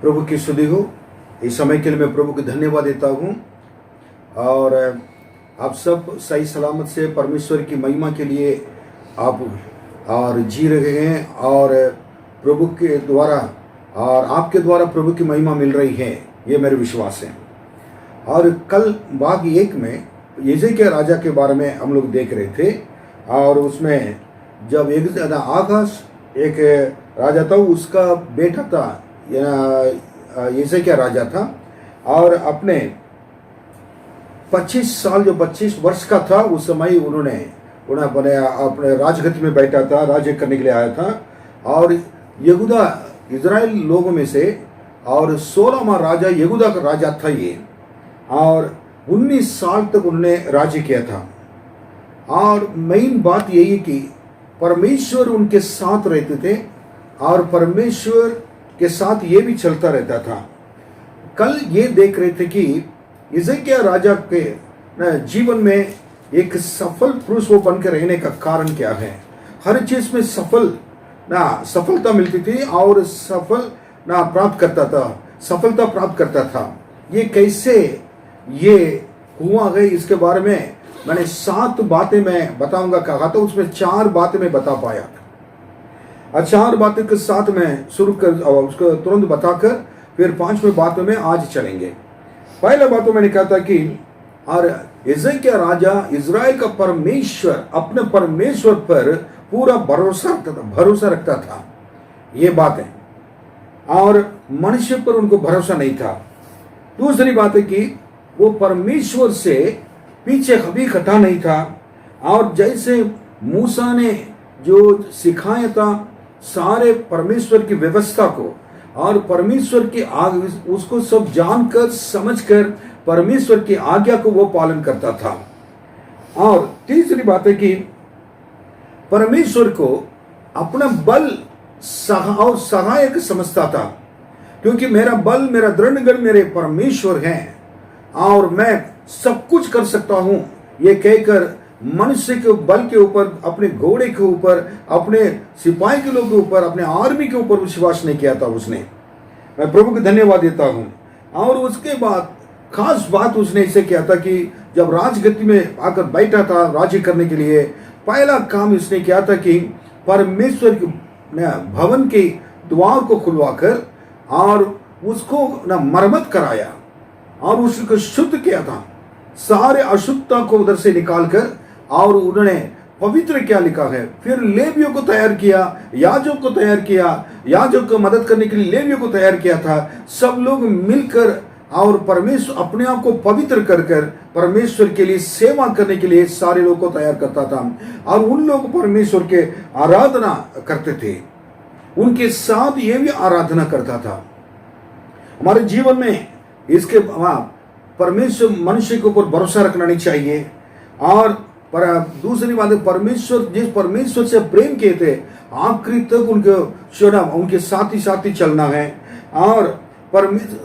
प्रभु की स्तुति हो। इस समय के लिए मैं प्रभु को धन्यवाद देता हूँ और आप सब सही सलामत से परमेश्वर की महिमा के लिए आप और जी रहे हैं और प्रभु के द्वारा और आपके द्वारा प्रभु की महिमा मिल रही है, ये मेरे विश्वास है। और कल भाग 1 में यिजकिय्याह राजा के बारे में हम लोग देख रहे थे और उसमें जब आगास एक राजा था, उसका बेटा था यिजकिय्याह राजा था और अपने 25 साल जो 25 वर्ष का था उस समय उन्होंने अपने राजगद्दी में बैठा था, राज्य करने के लिए आया था। और यहूदा इजराइल लोगों में से और 16वां राजा यहूदा का राजा था ये, और 19 साल तक उन्होंने राज्य किया था। और मेन बात यही है कि परमेश्वर उनके साथ रहते थे और परमेश्वर के साथ ये भी चलता रहता था। कल ये देख रहे थे कि यिजकिय्याह राजा के जीवन में एक सफल पुरुष वो बनकर रहने का कारण क्या है। हर चीज में सफलता मिलती थी और सफलता प्राप्त करता था। ये कैसे ये हुआ है, इसके बारे में मैंने 7 बातें मैं बताऊंगा कहा था, उसमें 4 बातें मैं बता पाया। 4 बातें के साथ में शुरू कर उसको तुरंत बताकर फिर 5वें बातों में आज चलेंगे। पहले बातों मैंने कहा था कि और यिजकिय्याह राजा इजराइल का परमेश्वर अपने परमेश्वर पर पूरा भरोसा रखता था, ये बात है, और मनुष्य पर उनको भरोसा नहीं था। दूसरी बात है कि वो परमेश्वर से पीछे कभी हटा नहीं था और जैसे मूसा ने जो सिखाया था सारे परमेश्वर की व्यवस्था को और परमेश्वर की उसको सब जानकर समझकर परमेश्वर की आज्ञा को वो पालन करता था। और तीसरी बात है कि परमेश्वर को अपना बल और सहायक समझता था, क्योंकि मेरा बल मेरा दृढ़गढ़ मेरे परमेश्वर हैं और मैं सब कुछ कर सकता हूं, ये कहकर मनुष्य के बल के ऊपर, अपने घोड़े के ऊपर, अपने सिपाही के लोगों के ऊपर, अपने आर्मी के ऊपर विश्वास नहीं किया था उसने। मैं प्रभु को धन्यवाद देता हूं। और उसके बाद खास बात उसने इसे किया था कि जब राजगद्दी में आकर बैठा था राज्य करने के लिए, पहला काम इसने किया था कि परमेश्वर के भवन के द्वार को खुलवाकर और उसको मरम्मत कराया और उसको शुद्ध किया था, सारे अशुद्धता को उधर से निकालकर, और उन्होंने पवित्र क्या लिखा है। फिर लेवियों को तैयार किया, याजक को तैयार किया, याजक को मदद करने के लिए लेवियों को तैयार किया था। सब लोग मिलकर और परमेश्वर अपने आप को पवित्र कर परमेश्वर के लिए सेवा करने के लिए सारे लोग को तैयार करता था और उन लोग परमेश्वर के आराधना करते थे, उनके साथ ये भी आराधना करता था। हमारे जीवन में इसके परमेश्वर मनुष्य के ऊपर भरोसा रखना नहीं चाहिए। और दूसरी बात है, जिस परमेश्वर से प्रेम किए थे आखिरी तक उनके साथ ही चलना है। और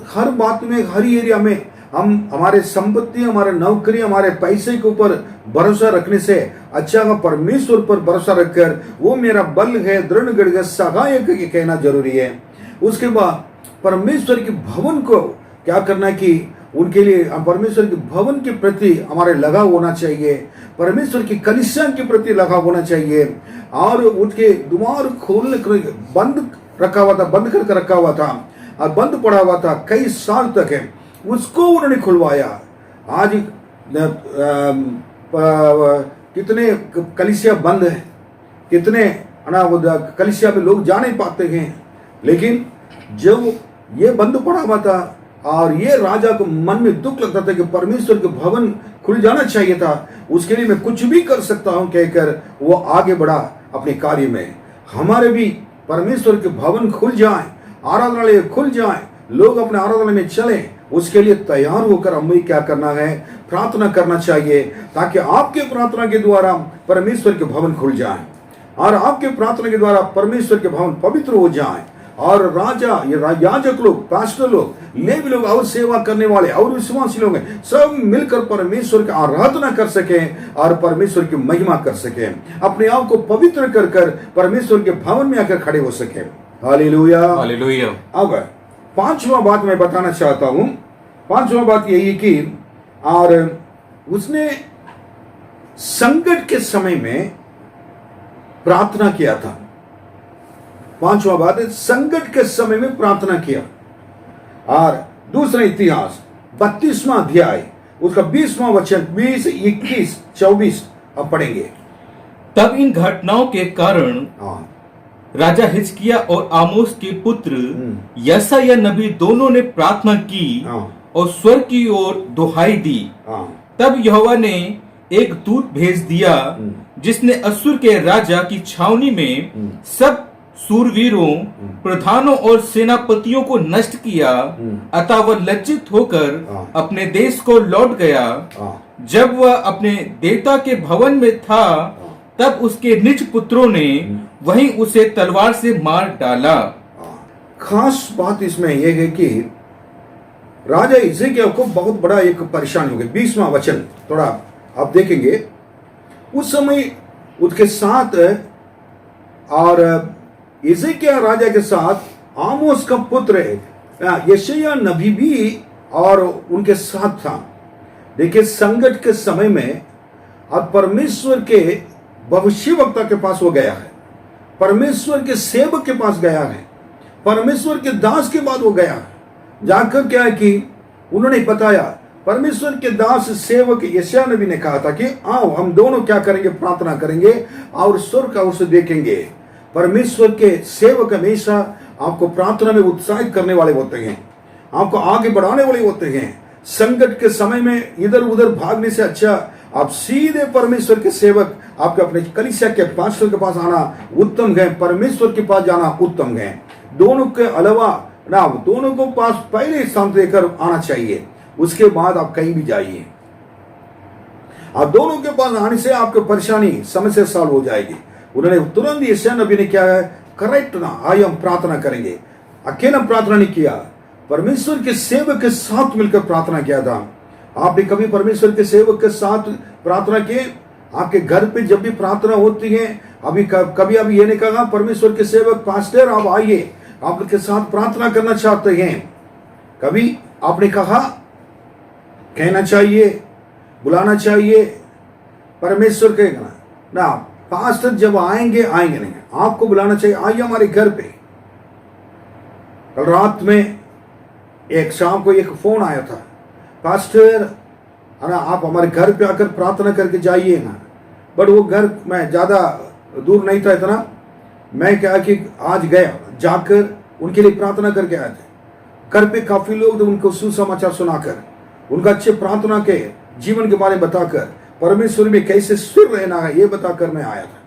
हर बात में, हर एरिया में हम हमारे संपत्ति, हमारे नौकरी, हमारे पैसे के ऊपर भरोसा रखने से अच्छा परमेश्वर पर भरोसा रखकर वो मेरा बल है, दृढ़गढ़ है, सहायक है कहना जरूरी है। उसके बाद परमेश्वर के भवन को क्या करना कि उनके लिए परमेश्वर के भवन के प्रति हमारे लगाव होना चाहिए, परमेश्वर की कलीसिया के प्रति लगाव होना चाहिए। और उनके द्वार खोलने बंद करके रखा हुआ था और बंद पड़ा हुआ था कई साल तक है, उसको उन्होंने खुलवाया। आज कितने कलीसिया बंद है, कितने कलीसिया में लोग जा नहीं पाते हैं, लेकिन जब ये बंद पड़ा हुआ था और ये राजा को मन में दुख लगता था कि परमेश्वर के भवन खुल जाना चाहिए था, उसके लिए मैं कुछ भी कर सकता हूं कहकर वो आगे बढ़ा अपने कार्य में। हमारे भी परमेश्वर के भवन खुल जाए, आराधनालय खुल जाए, लोग अपने आराधनालय में चलें, उसके लिए तैयार होकर हमें क्या करना है, प्रार्थना करना चाहिए, ताकि आपके प्रार्थना के द्वारा परमेश्वर के भवन खुल जाए और आपके प्रार्थना के द्वारा परमेश्वर के भवन पवित्र हो जाए। और राजा, ये याजक लोग, पास्टर लोग, लेवी लोग और सेवा करने वाले और विश्वासी लोग हैं, सब मिलकर परमेश्वर की आराधना कर सके और परमेश्वर की महिमा कर सके, अपने आप को पवित्र कर परमेश्वर के भवन में आकर खड़े हो सके। Hallelujah, hallelujah. अब पांचवा बात मैं बताना चाहता हूं। पांचवा बात यही कि और उसने संकट के समय में प्रार्थना किया था। पांचवा बात है, संकट के समय में प्रार्थना किया। और दूसरा इतिहास 32वां अध्याय उसका 20वां वचन 20, 21, 24 अब पढ़ेंगे। तब इन घटनाओं के कारण राजा हिजकिय्याह और आमोस के पुत्र यशायाह नबी दोनों ने प्रार्थना की और स्वर्ग की ओर दुहाई दी। तब यहोवा ने एक दूत भेज दिया जिसने अश्शूर के राजा की छावनी में सब सूरवीरों, प्रधानों और सेनापतियों को नष्ट किया। अतः वह लज्जित होकर अपने देश को लौट गया। जब वह अपने देवता के भवन में था तब उसके निज पुत्रों ने वहीं उसे तलवार से मार डाला। खास बात इसमें यह है कि राजा हिजकिय्याह को बहुत बड़ा एक परेशानी हो गई। 20वां वचन थोड़ा आप देखेंगे। उस समय उसके साथ और हिजकिय्याह राजा के साथ आमोस का पुत्र यशायाह नबी भी और उनके साथ था। देखिए, संकट के समय में अब परमेश्वर के भविष्यवक्ता के पास वो गया है, परमेश्वर के सेवक के पास गया है, परमेश्वर के दास के बाद वो गया है। जाकर क्या है कि उन्होंने बताया, परमेश्वर के दास सेवक यशायाह नबी ने कहा था कि आओ हम दोनों क्या करेंगे, प्रार्थना करेंगे और स्वर्ग का उसे देखेंगे। परमेश्वर के सेवक हमेशा आपको प्रार्थना में उत्साहित करने वाले होते हैं, आपको आगे बढ़ाने वाले होते हैं। संकट के समय में इधर उधर भागने से अच्छा आप सीधे परमेश्वर के सेवक आपके अपने कलीसिया के पास्टर के पास आना उत्तम है, परमेश्वर के पास जाना उत्तम है। दोनों के अलावा ना, दोनों को पास पहले स्थान देकर आना चाहिए, उसके बाद आप कहीं भी जाइए। आप दोनों के पास आने से आपकी परेशानी समस्या सॉल्व हो जाएगी। उन्होंने तुरंत यशायाह नबी ने क्या है, करेक्ट ना, आइए हम प्रार्थना करेंगे। अकेला प्रार्थना नहीं किया, परमेश्वर के सेवक के साथ मिलकर प्रार्थना किया था। आपने कभी परमेश्वर के सेवक के साथ प्रार्थना की? आपके घर पे जब भी प्रार्थना होती है, कभी अभी ये नहीं कहा परमेश्वर के सेवक पास्टर आप आइए, आपके साथ प्रार्थना करना चाहते हैं? कभी आपने कहा? कहना चाहिए, बुलाना चाहिए। परमेश्वर के ना, पास्टर जब आएंगे नहीं, आपको बुलाना चाहिए, आइए हमारे घर पे। कल रात में एक शाम को एक फोन आया था, पास्टर है ना, आप हमारे घर पे आकर प्रार्थना करके जाइए ना। बट वो घर मैं ज़्यादा दूर नहीं था इतना, मैं क्या कि आज गया, जाकर उनके लिए प्रार्थना करके आए थे। घर पे काफ़ी लोग तो उनको सुसमाचार सुनाकर, उनका अच्छे प्रार्थना के जीवन के बारे में बताकर, परमेश्वर में कैसे स्थिर रहना है ये बताकर मैं आया था।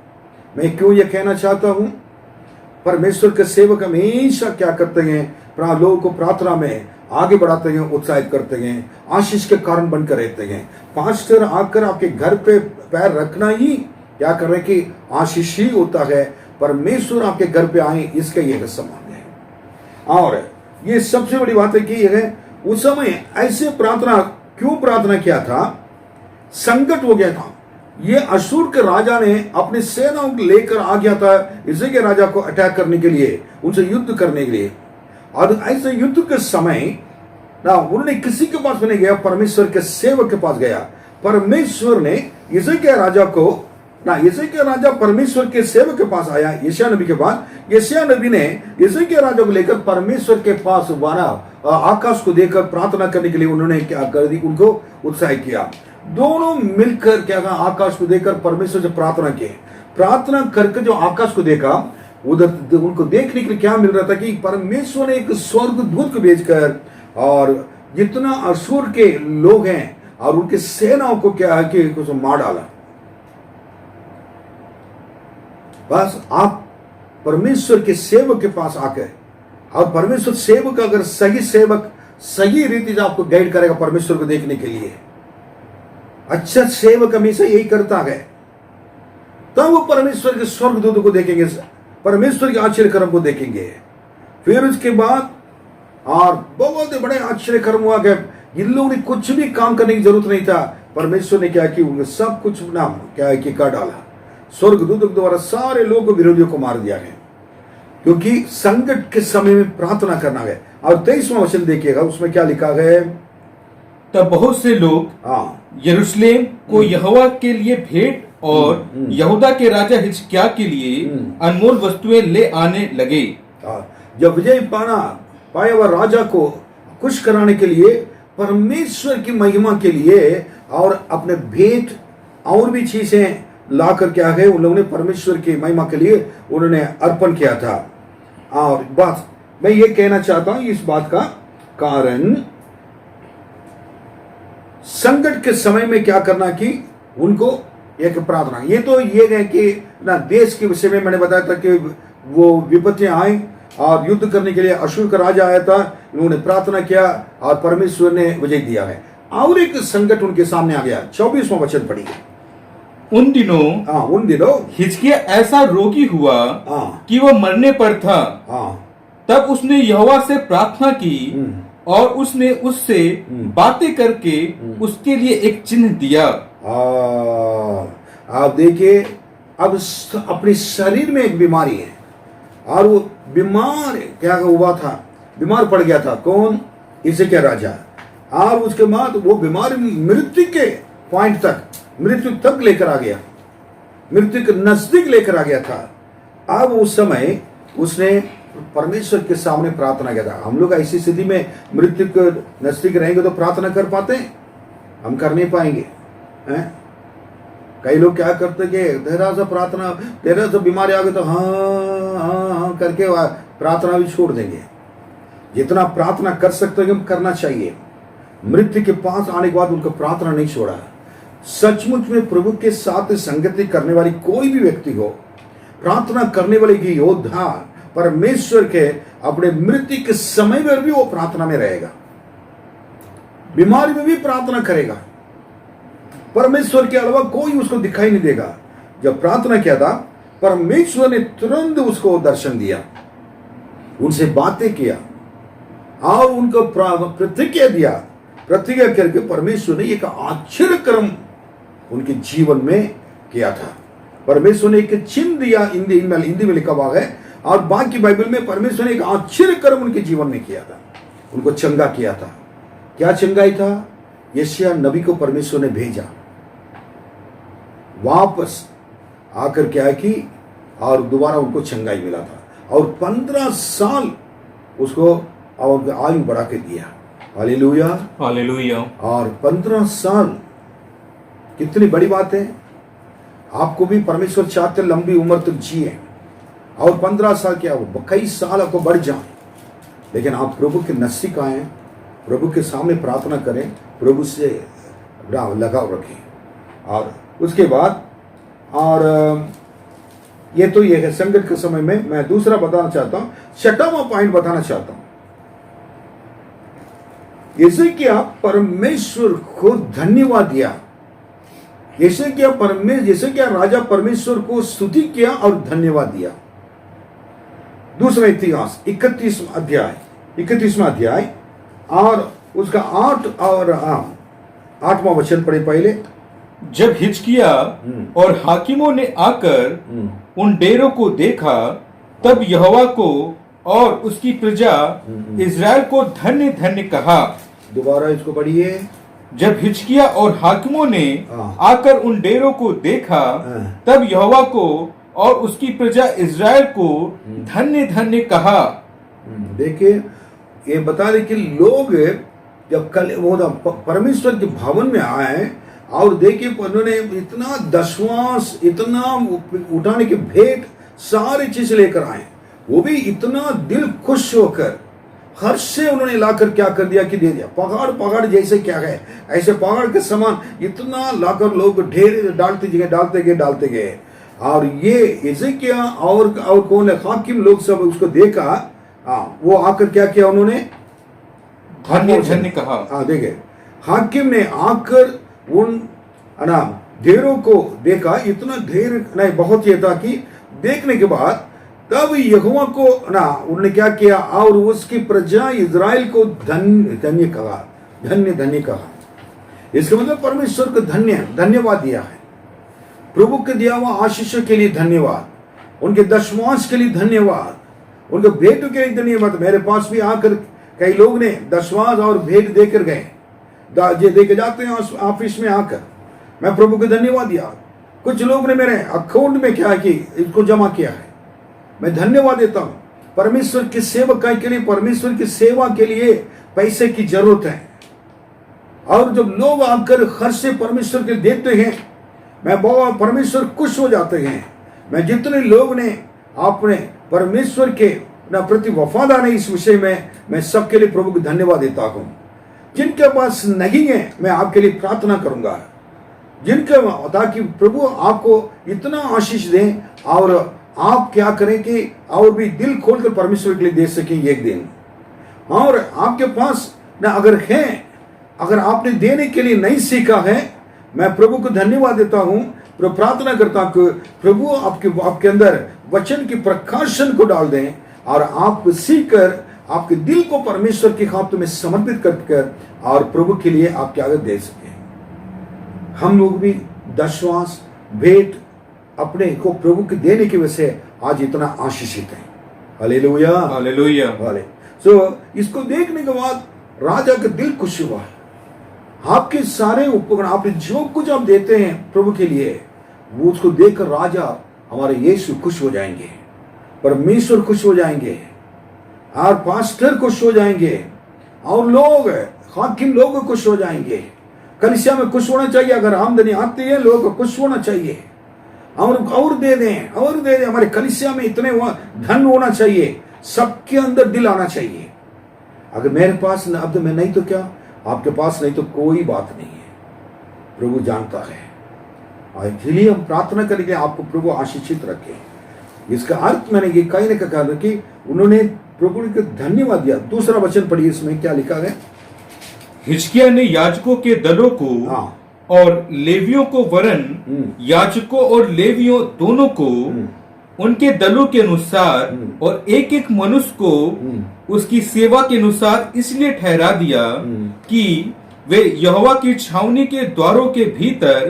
मैं क्यों ये कहना चाहता हूँ, परमेश्वर के सेवक हमेशा क्या करते हैं, लोगों को प्रार्थना में आगे बढ़ाते हैं, उत्साहित करते हैं, आशीष के कारण बनकर रहते हैं। पास्टर आकर आपके घर पे पैर रखना ही क्या कर रहे कि आशीष ही होता है। परमेश्वर आपके घर पे आए, इसका यह समान है। और ये सबसे बड़ी बात है कि यह उस समय ऐसे प्रार्थना क्यों प्रार्थना किया था, संकट हो गया था। ये अश्शूर के राजा ने अपने सेनाओं को लेकर आ गया था हिजकिय्याह राजा को अटैक करने के लिए, उनसे युद्ध करने के लिए। और ऐसे युद्ध के समय ना उन्होंने किसी के पास नहीं गया, परमेश्वर के सेवक के पास गया। परमेश्वर ने हिजकिय्याह राजा को ना, हिजकिय्याह राजा परमेश्वर के सेवक के पास आया, यशायाह नबी के पास। यशायाह नबी ने हिजकिय्याह राजा को लेकर परमेश्वर के पास वारा आकाश को देखकर प्रार्थना करने के लिए उन्होंने क्या कर दी, उनको उत्साहित किया। दोनों मिलकर क्या कहा, आकाश को देखकर परमेश्वर से प्रार्थना की। प्रार्थना करके जो आकाश को देखा, उधर उनको देखने के लिए क्या मिल रहा था कि परमेश्वर ने एक स्वर्गदूत को भेजकर और जितना अश्शूर के लोग हैं और उनके सेनाओं को क्या है कि कुछ मार डाला। बस आप परमेश्वर के सेवक के पास आकर, और परमेश्वर सेवक अगर सही सेवक सही रीति से आपको गाइड करेगा परमेश्वर को देखने के लिए, अच्छा सेवक हमेशा यही करता है, तब वो परमेश्वर के स्वर्गदूत को देखेंगे, परमेश्वर के आश्चर्य कर्म को देखेंगे। फिर उसके बाद और बहुत बड़े आश्चर्य कर्म हुआ कि इन लोगों ने कुछ भी काम करने की जरूरत नहीं था। परमेश्वर ने क्या किया, उन्हें सब कुछ नाम क्या है कि कर डाला। स्वर्गदूतों द्वारा सारे लोगों विरोधियों को मार दिया है, क्योंकि संकट के समय में प्रार्थना करना है। और 23वां वचन देखिएगा, उसमें क्या लिखा है? तब बहुत से लोग हाँ यरूशलेम को यहोवा के लिए भेंट और यहूदा के राजा हिजकिय्याह के लिए अनमोल वस्तुएं ले आने लगे। जब विजय पाया हुआ राजा को खुश कराने के लिए, परमेश्वर की महिमा के लिए और अपने भेंट और भी चीजें ला कर क्या है, उन लोगों ने परमेश्वर की महिमा के लिए उन्होंने अर्पण किया था। और बात मैं ये कहना चाहता हूं, इस बात का कारण संकट के समय में क्या करना कि उनको एक प्रार्थना, ये तो ये है कि ना देश के विषय में मैंने बताया था कि वो विपत्तियां आई और युद्ध करने के लिए अशूर का राजा आया था, उन्होंने प्रार्थना किया और परमेश्वर ने विजय दिया है। और एक संकट उनके सामने आ गया। 24वां वचन पढ़िए। उन दिनों हिजकिय्याह ऐसा रोगी हुआ कि वह मरने पर था। तब उसने यहोवा से प्रार्थना की और उसने उससे बातें करके उसके लिए एक चिन्ह दिया। आप देखिए, अब अपने शरीर में एक बीमारी है और वो बीमार क्या हुआ था, बीमार पड़ गया था। कौन? हिजकिय्याह राजा। और उसके बाद वो बीमारी मृत्यु के पॉइंट तक, मृत्यु तक लेकर आ गया, मृत्यु के नजदीक लेकर आ गया था। अब उस समय उसने परमेश्वर के सामने प्रार्थना किया था। हम लोग ऐसी स्थिति में मृत्यु के नजदीक रहेंगे तो प्रार्थना कर पाते हैं? हम कर नहीं पाएंगे हैं? कई लोग क्या करते कि तेरा सा प्रार्थना, तेरा सा बीमारी आ गई तो हाँ करके प्रार्थना भी छोड़ देंगे। जितना प्रार्थना कर सकते हैं करना चाहिए। मृत्यु के पास आने के बाद उनको प्रार्थना नहीं छोड़ा। सचमुच में प्रभु के साथ संगति करने वाली कोई भी व्यक्ति हो, प्रार्थना करने वाले की योद्धा परमेश्वर के अपने मृत्यु के समय में भी वो प्रार्थना में रहेगा, बीमारी में भी प्रार्थना करेगा। परमेश्वर के अलावा कोई उसको दिखाई नहीं देगा। जब प्रार्थना किया था, परमेश्वर ने तुरंत उसको दर्शन दिया, उनसे बातें किया और उनको प्रतिज्ञा दिया। प्रतिज्ञा करके परमेश्वर ने एक आश्चर्य कर्म उनके जीवन में किया था। परमेश्वर ने एक चिन्ह दिया, हिंदी में लिखा हुआ है, और बाकी बाइबल में परमेश्वर ने एक आश्चर्य कर्म उनके जीवन में किया था, उनको चंगा किया था। क्या चंगाई था? यशायाह नबी को परमेश्वर ने भेजा, वापस आकर क्या की और दोबारा उनको चंगाई मिला था और 15 साल उसको और आयु बढ़ा के दिया। Hallelujah, hallelujah. और 15 साल कितनी बड़ी बात है। आपको भी परमेश्वर चाहते लंबी उम्र तक जिए और 15 साल क्या हो, कई साल आपको बढ़ जाए, लेकिन आप प्रभु के नजदीक आए, प्रभु के सामने प्रार्थना करें, प्रभु से लगाव रखें। और उसके बाद और ये तो ये है संकट के समय में। मैं दूसरा बताना चाहता हूं, 6वां पॉइंट बताना चाहता हूं। हिजकिय्याह परमेश्वर को धन्यवाद दिया। हिजकिय्याह राजा परमेश्वर को स्तुति किया और धन्यवाद दिया। दूसरा इतिहास 31वां अध्याय और उसका 8 और 8वां वचन पढ़े पहले। जब हिजकिय्याह और हाकिमों ने आकर उन डेरों को देखा, तब यहोवा को और उसकी प्रजा इज़राइल को धन्य धन्य कहा। दोबारा इसको पढ़िए। जब हिजकिय्याह और हाकिमों ने आकर उन डेरों को देखा, तब यहोवा को और उसकी प्रजा इज़राइल को धन्य धन्य कहा। देखिए, ये बता दें कि लोग जब कल वो परमेश्वर के भवन में आए और देखिए उन्होंने इतना दशवांश, इतना उठाने के भेंट, सारी चीज लेकर आए, वो भी इतना दिल खुश होकर हर्ष से उन्होंने लाकर क्या कर दिया कि दे दिया। पहाड़ जैसे क्या है, ऐसे पहाड़ के समान इतना लाकर लोग ढेर डालते गए। और ये हिजकिय्याह और कौन है, हाकिम लोग सब उसको देखा। वो आकर क्या किया, उन्होंने धन्य धन्य कहा। देखे, हाकिम ने आकर उन ढेरों को देखा, इतना ढेर नहीं, बहुत ये था कि देखने के बाद तब यहोवा को उन्होंने क्या किया और उसकी प्रजा इज़राइल को धन्य धन्य कहा। इसका मतलब परमेश्वर को धन्यवाद दिया है। प्रभु के दिया हुआ आशीष के लिए धन्यवाद, उनके दशमांश के लिए धन्यवाद, उनके बेटों के लिए धन्यवाद। मेरे पास भी आकर कई लोग ने दशवांश और भेंट देकर गए, ये देके जाते हैं ऑफिस में आकर। मैं प्रभु को धन्यवाद दिया। कुछ लोग ने मेरे अकाउंट में क्या कि इसको जमा किया है, मैं धन्यवाद देता हूं। परमेश्वर की सेवकाई के लिए, परमेश्वर की सेवा के लिए पैसे की जरूरत है, और जब लोग आकर खर्च से परमेश्वर के देते हैं, मैं बहुत परमेश्वर खुश हो जाते हैं। मैं जितने लोग ने अपने परमेश्वर के प्रति वफादार है, इस विषय में मैं सबके लिए प्रभु को धन्यवाद देता हूं। जिनके पास नहीं है, मैं आपके लिए प्रार्थना करूंगा, जिनके, ताकि प्रभु आपको इतना आशीष दें और आप क्या करें कि और भी दिल खोलकर परमेश्वर के लिए दे सकें एक दिन। और आपके पास ना अगर है, अगर आपने देने के लिए नहीं सीखा है, मैं प्रभु को धन्यवाद देता हूं, प्रार्थना करता हूं कि प्रभु आपके अंदर वचन की प्रकाशन को डाल दें और आप सीखकर आपके दिल को परमेश्वर के हाथों में समर्पित कर और प्रभु के लिए आप क्या दे सके। हम लोग भी दशवांश भेंट अपने को प्रभु के देने की वजह से आज इतना आशीषित है। Hallelujah, hallelujah. सो इसको देखने के बाद राजा का दिल खुश हुआ। आपके सारे उपकरण, आप जो कुछ आप देते हैं प्रभु के लिए, वो उसको देखकर राजा, हमारे यीशु खुश हो जाएंगे, परमेश्वर खुश हो जाएंगे, और पास्टर खुश हो जाएंगे, और लोग हाकिम लोग खुश हो जाएंगे। कलीसिया में खुश होना चाहिए। अगर आमदनी आती है, लोग खुश होना चाहिए, और दे दें, और दे दें। हमारे कलीसिया में इतने धन होना चाहिए, सबके अंदर दिल आना चाहिए। अगर मेरे पास अब मैं नहीं तो क्या, आपके पास नहीं तो कोई बात नहीं है, प्रभु जानता है। और इसलिए हम प्रार्थना करेंगे आपको प्रभु आशीषित रखे। इसका अर्थ मैंने ये कहीं ना कहा कि उन्होंने प्रभु को धन्यवाद दिया। दूसरा वचन पढ़िए, इसमें क्या लिखा है। हिजकिय्याह ने याजकों के दलों को और लेवियों को, वरन याजकों और लेवियों दोनों को उनके दलों के अनुसार और एक एक मनुष्य को उसकी सेवा के अनुसार इसलिए ठहरा दिया कि वे यहोवा की छावनी के द्वारों के भीतर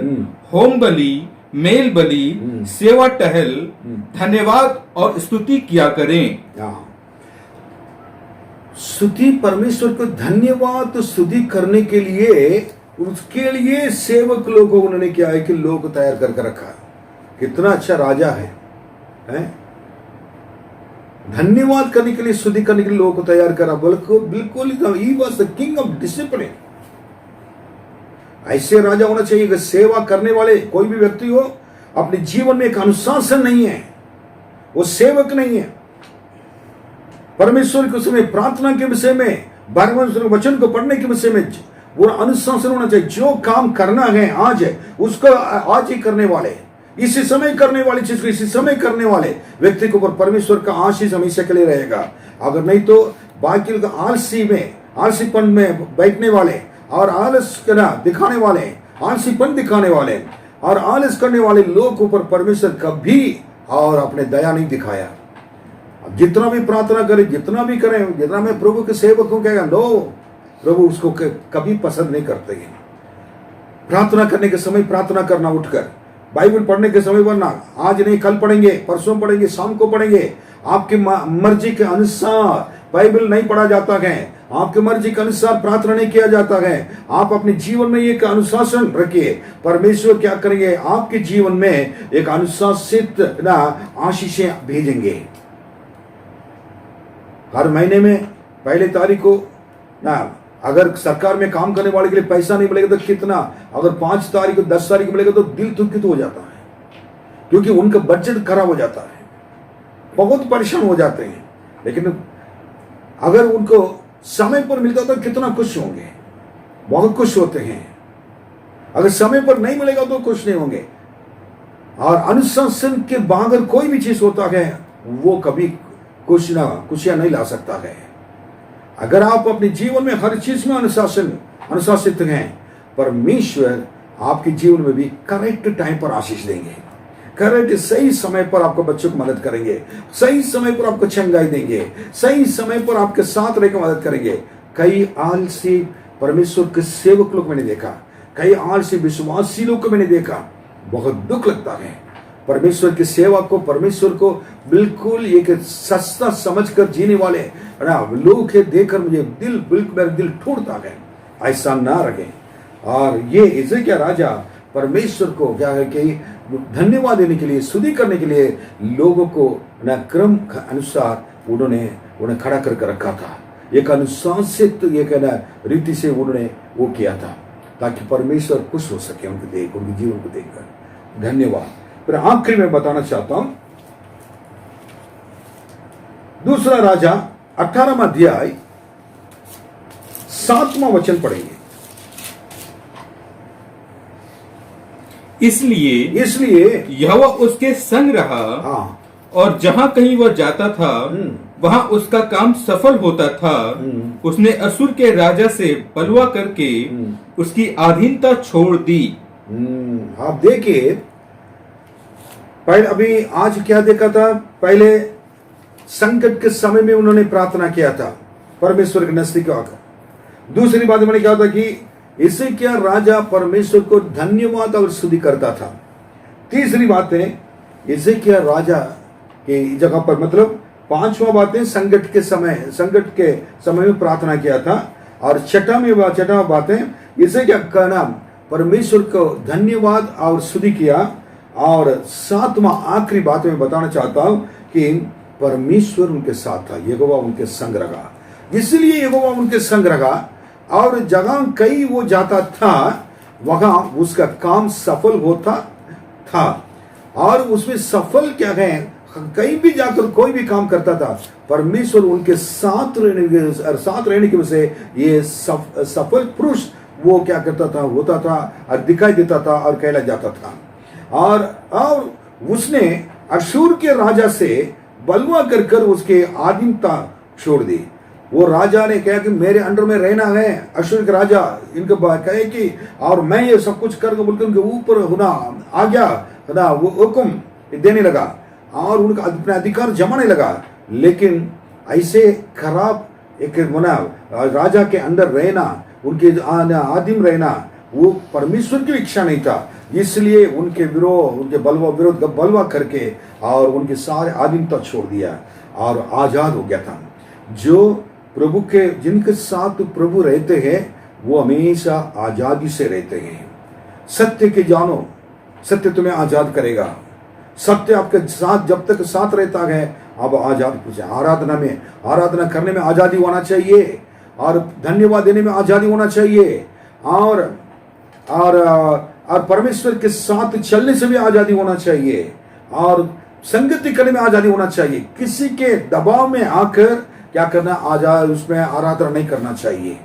होम बलि, मेल बलि, सेवा टहल, धन्यवाद और स्तुति किया करें। स्तुति, परमेश्वर को धन्यवाद स्तुति करने के लिए, उसके लिए सेवक लोगों को उन्होंने क्या है कि लोग तैयार करके रखा। कितना अच्छा राजा है, धन्यवाद करने के लिए, स्तुति करने के लिए लोगों को तैयार करा। बिल्कुल he was the king of discipline. ऐसे राजा होना चाहिए कि सेवा करने वाले कोई भी व्यक्ति हो, अपने जीवन में एक अनुशासन नहीं है, वो सेवक नहीं है। परमेश्वर के समय प्रार्थना के विषय में, परमेश्वर वचन को पढ़ने के विषय में वो अनुशासन होना चाहिए। जो काम करना है आज है, उसको आज ही करने वाले, इसी समय करने वाली चीज को इसी समय करने वाले व्यक्ति के ऊपर परमेश्वर का आशीष हमेशा के लिए रहेगा। अगर नहीं तो बाकी आलसीपन में बैठने वाले और आलस दिखाने वाले, आलसीपन दिखाने वाले और आलस करने वाले लोग ऊपर परमेश्वर कभी और अपने दया नहीं दिखाया। जितना भी प्रार्थना करें, जितना भी करें, जितना मैं प्रभु के सेवक हूं कहेगा, नो, प्रभु उसको कभी पसंद नहीं करते हैं। प्रार्थना करने के समय प्रार्थना करना, उठकर बाइबल पढ़ने के समय वरना आज नहीं कल पढ़ेंगे, परसों पढ़ेंगे, शाम को पढ़ेंगे। आपकी मर्जी के अनुसार बाइबल नहीं पढ़ा जाता है, आपकी मर्जी के अनुसार प्रार्थना नहीं किया जाता है। आप अपने जीवन में एक अनुशासन रखिए, परमेश्वर क्या करेंगे, आपके जीवन में एक अनुशासित आशीषें भेजेंगे। हर महीने में पहले तारीख को अगर सरकार में काम करने वाले के लिए पैसा नहीं मिलेगा तो कितना, अगर 5 तारीख को 10 तारीख को मिलेगा तो दिल दुखित हो जाता है, क्योंकि उनका बजट खराब हो जाता है, बहुत परेशान हो जाते हैं। लेकिन अगर उनको समय पर मिलता तो कितना खुश होंगे, बहुत खुश होते हैं। अगर समय पर नहीं मिलेगा तो खुश नहीं होंगे। और अनुशासन के बगैर कोई भी चीज होता है वो कभी खुशियां नहीं ला सकता है। अगर आप अपने जीवन में हर चीज में अनुशासित हैं, परमेश्वर आपके जीवन में भी करेक्ट टाइम पर आशीष देंगे। करेक्ट सही समय पर आपको बच्चों को मदद करेंगे, सही समय पर आपको चंगाई देंगे, सही समय पर आपके साथ रहकर मदद करेंगे। कई आलसी परमेश्वर के सेवक लोग मैंने देखा, कई आलसी विश्वासी लोग को मैंने देखा, बहुत दुख लगता है। परमेश्वर की सेवा को, परमेश्वर को बिल्कुल एक सस्ता समझकर जीने वाले है ना लोग के देखकर मुझे बिल्कुल मेरा दिल टूटता है। ऐसा ना रखें। और ये हिजकिय्याह राजा परमेश्वर को क्या है कि धन्यवाद देने के लिए, स्तुति करने के लिए लोगों को ना क्रम अनुसार उन्हें खड़ा करके रखा था। एक अनुशासित एक ना रीति से उन्होंने वो किया था ताकि परमेश्वर खुश हो सके उनके जीवन को देखकर। धन्यवाद। फिर आखिर में बताना चाहता हूं, दूसरा राजा 18वां अध्याय 7वां वचन पढ़ेंगे। इसलिए यहोवा उसके संग रहा। हाँ। और जहां कहीं वह जाता था वहां उसका काम सफल होता था। उसने असुर के राजा से बलवा करके उसकी अधीनता छोड़ दी। आप देखिए, पहले अभी आज क्या देखा था, पहले संकट के समय में उन्होंने प्रार्थना किया था परमेश्वर के नजदीक आकर। दूसरी बात मैंने कहा था कि हिजकिय्याह राजा परमेश्वर को धन्यवाद और स्तुति करता था। तीसरी बात है, हिजकिय्याह राजा के जगह पर मतलब 5वां बात है, संकट के समय में प्रार्थना किया था। और छठा बात है, हिजकिय्याह का नाम परमेश्वर को धन्यवाद और स्तुति किया। और 7वां आखिरी बात में बताना चाहता हूं कि परमेश्वर उनके साथ था, यहोवा उनके संग रहा। इसलिए यहोवा उनके संग रहा और जगह कहीं वो जाता था वहां उसका काम सफल होता था। और उसमें सफल क्या है, कहीं भी जाकर कोई भी काम करता था, परमेश्वर उनके साथ रहने की वजह से ये सफल पुरुष वो क्या करता था, होता था और दिखाई देता था और कहला जाता था। और उसने अशूर के राजा से बलवा कर उसके अधीनता छोड़ दी। वो राजा ने कहा कि मेरे अंडर में रहना है। अशूर के राजा इनके कहे कि और मैं ये सब कुछ करके बोलकर उनके ऊपर होना आ गया ना, वो हुक्म देने लगा और उनका अपना अधिकार जमाने लगा। लेकिन ऐसे खराब एक राजा के अंदर रहना, उनके आदिम रहना, वो परमेश्वर की इच्छा नहीं था। इसलिए उनके विरोध बलवा करके और उनके सारे आदिमता छोड़ दिया और आजाद हो गया था। जो प्रभु के जिनके साथ प्रभु रहते हैं वो हमेशा आजादी से रहते हैं। सत्य के जानो, सत्य तुम्हें आजाद करेगा। सत्य आपके साथ जब तक साथ रहता है आप आजाद हो जाए। आराधना करने में आजादी होना चाहिए और धन्यवाद देने में आजादी होना चाहिए और परमेश्वर के साथ चलने से भी आजादी होना चाहिए और संगति करने में आजादी होना चाहिए। किसी के दबाव में आकर क्या करना, आजाद उसमें आराधना नहीं करना चाहिए।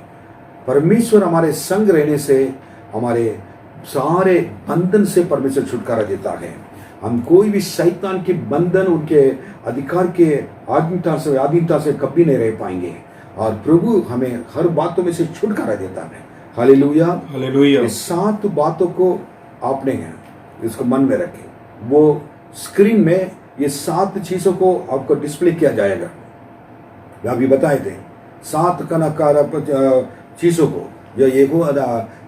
परमेश्वर हमारे संग रहने से हमारे सारे बंधन से परमेश्वर छुटकारा देता है। हम कोई भी शैतान के बंधन, उनके अधिकार के आधीनता से कभी नहीं रह पाएंगे और प्रभु हमें हर बातों में से छुटकारा देता है। Hallelujah, hallelujah. 7 बातों को आपने इसको मन में रखें। वो स्क्रीन में ये 7 चीजों को आपको डिस्प्ले किया जाएगा। अभी बताए थे 7 चीजों को जो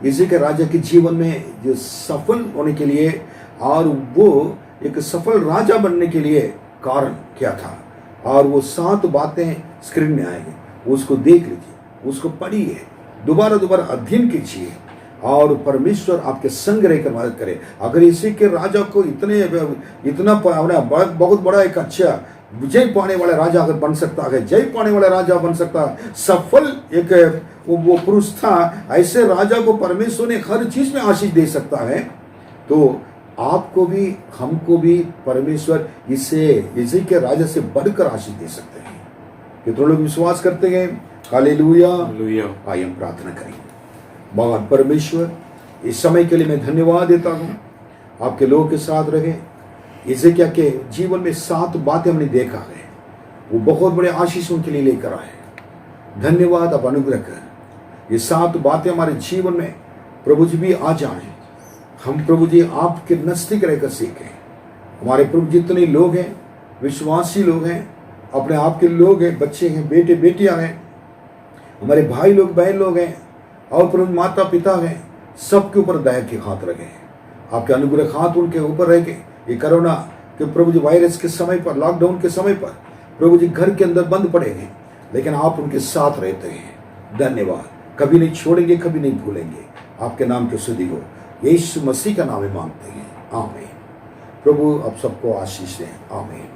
इसी के राजा के जीवन में जो सफल होने के लिए और वो एक सफल राजा बनने के लिए कारण क्या था। और वो 7 बातें स्क्रीन में आएंगी, उसको देख लीजिए, उसको पढ़िए, दोबारा अध्ययन कीजिए और परमेश्वर आपके संग रहकर मदद करे। अगर इसी के राजा को इतना बहुत बड़ा एक अच्छा विजय पाने वाला राजा अगर बन सकता है, जय पाने वाला राजा बन सकता है, सफल एक वो पुरुष था, ऐसे राजा को परमेश्वर ने हर चीज में आशीष दे सकता है, तो आपको भी हमको भी परमेश्वर इसी के राजा से बढ़कर आशीष दे सकते हैं। कितने लोग विश्वास करते हैं? हालेलुया। आइए हम प्रार्थना करेंगे। भगवान परमेश्वर, इस समय के लिए मैं धन्यवाद देता हूँ, आपके लोगों के साथ रहे। हिजकिय्याह के जीवन में 7 बातें हमने देखा है, वो बहुत बड़े आशीष उनके लिए लेकर आए। धन्यवाद, आप अनुग्रह कर ये 7 बातें हमारे जीवन में प्रभु जी भी आ जाएं। हम प्रभु जी आपके नजदीक रहकर सीखें। हमारे प्रभु जितने लोग हैं, विश्वासी लोग हैं, अपने आप के लोग हैं, बच्चे हैं, बेटे बेटियां हैं, हमारे भाई लोग बहन लोग हैं और प्रभु माता पिता हैं, सबके ऊपर दया के हाथ रखें। आपके अनुग्रह हाथ उनके ऊपर रह के ये कोरोना के प्रभु जी वायरस के समय पर, लॉकडाउन के समय पर प्रभु जी घर के अंदर बंद पड़े हैं, लेकिन आप उनके साथ रहते हैं। धन्यवाद। कभी नहीं छोड़ेंगे, कभी नहीं भूलेंगे। आपके नाम की स्तुति हो, यीशु मसीह का नाम में मांगते हैं, आमीन। प्रभु आप सबको आशीष दें, आमीन।